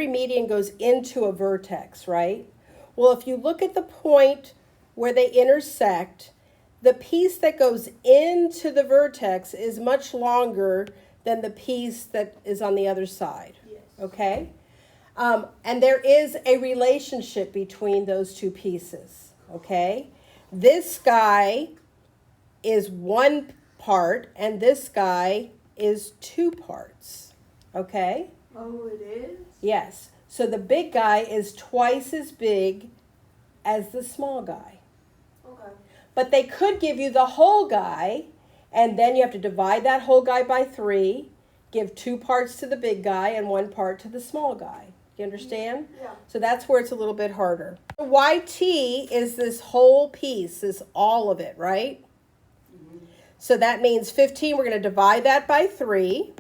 median goes into a vertex, right? Well, if you look at the point where they intersect, the piece that goes into the vertex is much longer than the piece that is on the other side. Yes. Okay? And there is a relationship between those two pieces. Okay? This guy is one part, and this guy is two parts. Okay? Oh, it is? Yes. So the big guy is twice as big as the small guy. Okay. But they could give you the whole guy, and then you have to divide that whole guy by 3, give 2 parts to the big guy and 1 part to the small guy. You understand? Yeah. So that's where it's a little bit harder. YT is this whole piece, this all of it, right? Mm-hmm. So that means 15, we're going to divide that by 3.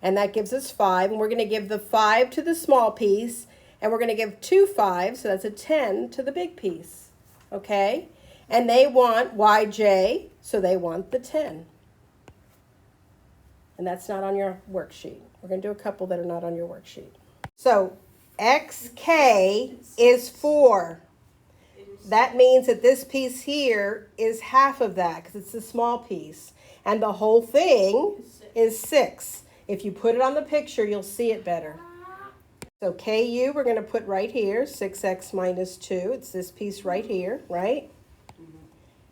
And that gives us 5. And we're going to give the 5 to the small piece. And we're going to give 2 5s, so that's a 10 to the big piece. Okay? And they want YJ, so they want the 10. And that's not on your worksheet. We're going to do a couple that are not on your worksheet. So XK is 4. That means that this piece here is half of that because it's the small piece. And the whole thing is 6. If you put it on the picture, you'll see it better. So KU we're going to put right here, 6x minus 2. It's this piece right here, right?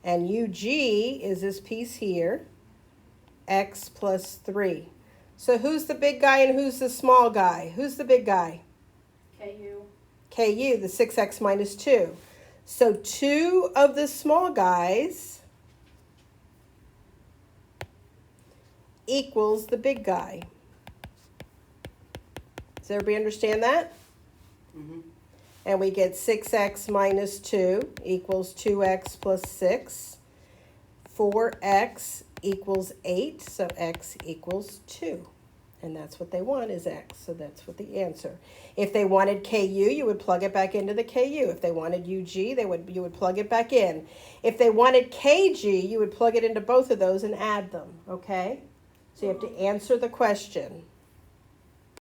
And UG is this piece here, x plus 3. So who's the big guy and who's the small guy? Who's the big guy? KU. KU, the 6x minus 2. So 2 of the small guys equals the big guy. Does everybody understand that? Mm-hmm. And we get 6x minus 2 equals 2x plus 6. 4x equals 8, so x equals 2. And that's what they want is x, so that's what the answer. If they wanted KU, you would plug it back into the KU. If they wanted UG, you would plug it back in. If they wanted KG, you would plug it into both of those and add them, okay? So you have to answer the question.